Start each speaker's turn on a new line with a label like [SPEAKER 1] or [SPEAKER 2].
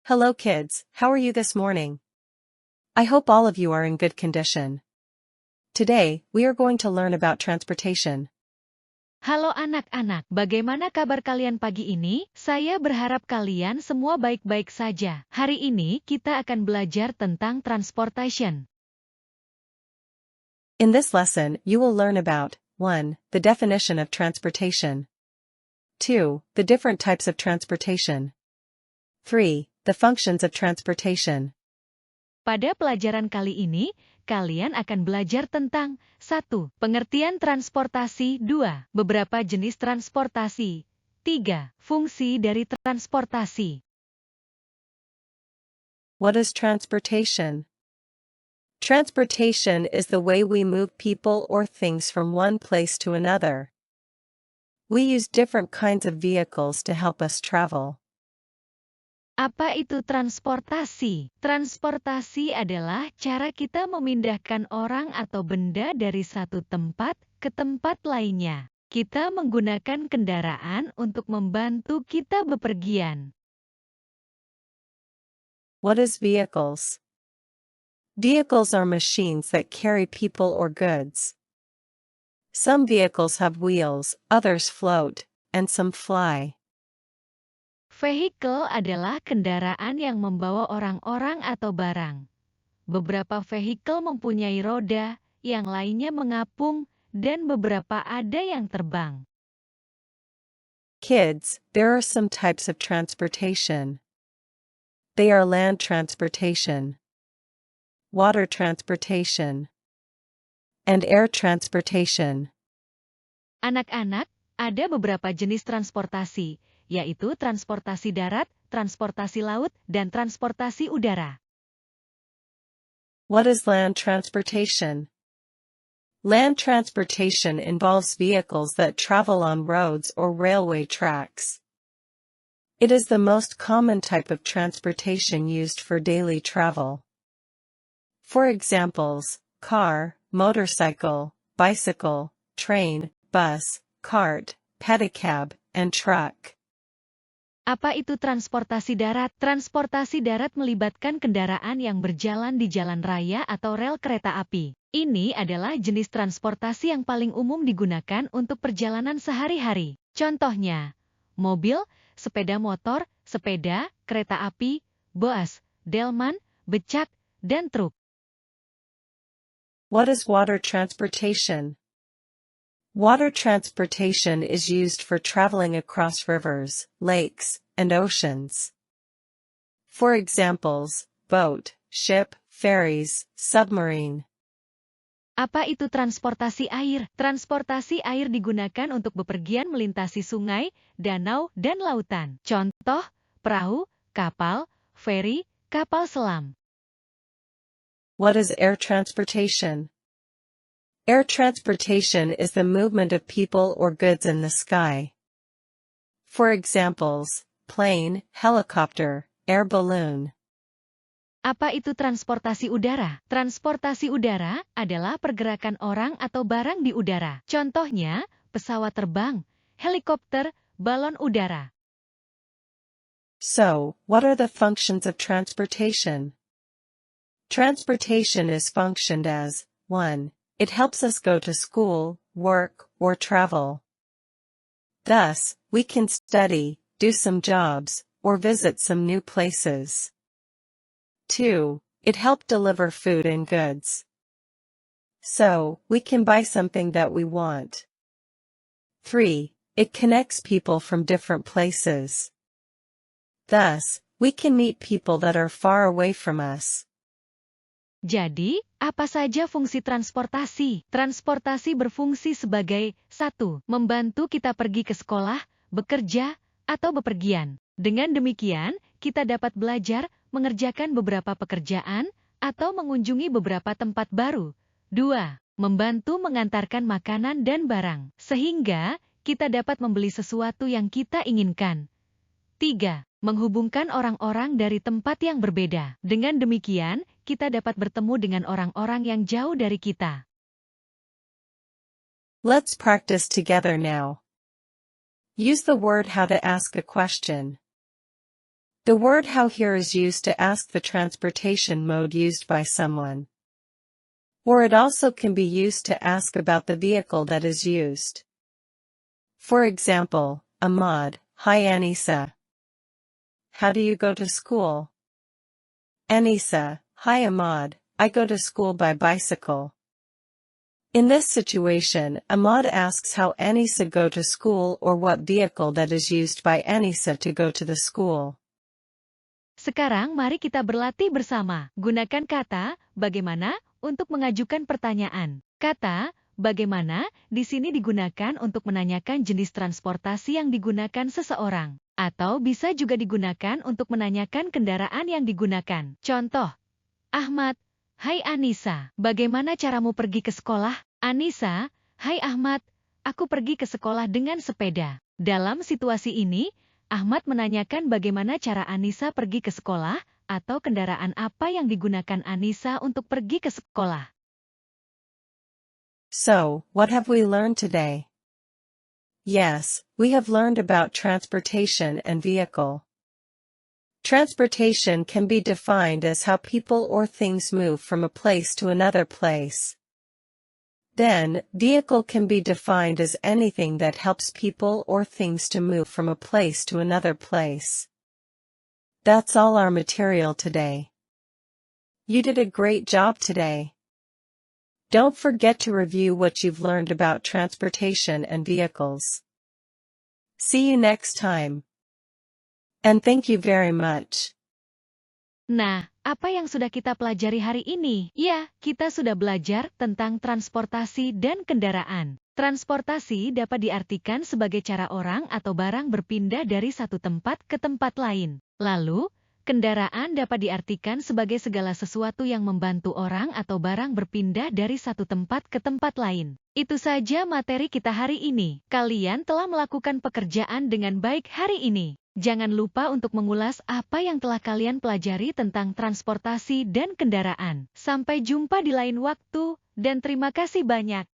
[SPEAKER 1] Hello kids, how are you this morning? I hope all of you are in good condition. Today, we are going to learn about transportation.
[SPEAKER 2] Halo anak-anak, bagaimana kabar kalian pagi ini? Saya berharap kalian semua baik-baik saja. Hari ini kita akan belajar tentang transportation.
[SPEAKER 1] In this lesson, you will learn about 1. The definition of transportation. 2. The different types of transportation. 3. The functions of transportation.
[SPEAKER 2] Pada pelajaran kali ini, kalian akan belajar tentang 1. Pengertian transportasi. 2. Beberapa jenis transportasi. 3. Fungsi dari transportasi.
[SPEAKER 1] What is transportation? Transportation is the way we move people or things from one place to another. We use different kinds of vehicles to help us travel.
[SPEAKER 2] Apa itu transportasi? Transportasi adalah cara kita memindahkan orang atau benda dari satu tempat ke tempat lainnya. Kita menggunakan kendaraan untuk membantu kita bepergian.
[SPEAKER 1] What is vehicles? Vehicles are machines that carry people or goods. Some vehicles have wheels, others float, and some fly.
[SPEAKER 2] Vehicle adalah kendaraan yang membawa orang-orang atau barang. Beberapa vehicle mempunyai roda, yang lainnya mengapung, dan beberapa ada yang terbang.
[SPEAKER 1] Kids, there are some types of transportation. They are land transportation, water transportation, and air transportation.
[SPEAKER 2] Anak-anak, ada beberapa jenis transportasi, yaitu transportasi darat, transportasi laut, dan transportasi udara.
[SPEAKER 1] What is land transportation? Land transportation involves vehicles that travel on roads or railway tracks. It is the most common type of transportation used for daily travel. For examples, car, motorcycle, bicycle, train, bus, cart, pedicab, and truck.
[SPEAKER 2] Apa itu transportasi darat? Transportasi darat melibatkan kendaraan yang berjalan di jalan raya atau rel kereta api. Ini adalah jenis transportasi yang paling umum digunakan untuk perjalanan sehari-hari. Contohnya, mobil, sepeda motor, sepeda, kereta api, bus, delman, becak, dan truk.
[SPEAKER 1] What is water transportation? Water transportation is used for traveling across rivers, lakes, and oceans. For examples, boat, ship, ferries, submarine.
[SPEAKER 2] Apa itu transportasi air? Transportasi air digunakan untuk bepergian melintasi sungai, danau, dan lautan. Contoh, perahu, kapal, feri, kapal selam.
[SPEAKER 1] What is air transportation? Air transportation is the movement of people or goods in the sky. For examples, plane, helicopter, air balloon.
[SPEAKER 2] Apa itu transportasi udara? Transportasi udara adalah pergerakan orang atau barang di udara. Contohnya, pesawat terbang, helikopter, balon udara.
[SPEAKER 1] So, what are the functions of transportation? Transportation is functioned as 1. It helps us go to school, work, or travel. Thus, we can study, do some jobs, or visit some new places. 2. It helped deliver food and goods. So, we can buy something that we want. 3. It connects people from different places. Thus, we can meet people that are far away from us.
[SPEAKER 2] Jadi, apa saja fungsi transportasi? Transportasi berfungsi sebagai 1. Membantu kita pergi ke sekolah, bekerja, atau bepergian. Dengan demikian, kita dapat belajar, mengerjakan beberapa pekerjaan, atau mengunjungi beberapa tempat baru. 2. Membantu mengantarkan makanan dan barang, sehingga kita dapat membeli sesuatu yang kita inginkan. 3. Menghubungkan orang-orang dari tempat yang berbeda. Dengan demikian, kita dapat bertemu dengan orang-orang yang jauh dari kita.
[SPEAKER 1] Let's practice together now. Use the word how to ask a question. The word how here is used to ask the transportation mode used by someone. Or it also can be used to ask about the vehicle that is used. For example, Ahmad, hi Anisa. How do you go to school? Anisa, hi Ahmad, I go to school by bicycle. In this situation, Ahmad asks how Anisa go to school or what vehicle that is used by Anisa to go to the school.
[SPEAKER 2] Sekarang mari kita berlatih bersama. Gunakan kata bagaimana untuk mengajukan pertanyaan. Kata bagaimana di sini digunakan untuk menanyakan jenis transportasi yang digunakan seseorang, atau bisa juga digunakan untuk menanyakan kendaraan yang digunakan. Contoh, Ahmad, hai Anisa, bagaimana caramu pergi ke sekolah? Anisa, hai Ahmad, aku pergi ke sekolah dengan sepeda. Dalam situasi ini, Ahmad menanyakan bagaimana cara Anisa pergi ke sekolah, atau kendaraan apa yang digunakan Anisa untuk pergi ke sekolah.
[SPEAKER 1] So, what have we learned today? Yes, we have learned about transportation and vehicle. Transportation can be defined as how people or things move from a place to another place. Then, vehicle can be defined as anything that helps people or things to move from a place to another place. That's all our material today. You did a great job today. Don't forget to review what you've learned about transportation and vehicles. See you next time. And thank you very much.
[SPEAKER 2] Nah, apa yang sudah kita pelajari hari ini? Ya, kita sudah belajar tentang transportasi dan kendaraan. Transportasi dapat diartikan sebagai cara orang atau barang berpindah dari satu tempat ke tempat lain. Lalu, kendaraan dapat diartikan sebagai segala sesuatu yang membantu orang atau barang berpindah dari satu tempat ke tempat lain. Itu saja materi kita hari ini. Kalian telah melakukan pekerjaan dengan baik hari ini. Jangan lupa untuk mengulas apa yang telah kalian pelajari tentang transportasi dan kendaraan. Sampai jumpa di lain waktu, dan terima kasih banyak.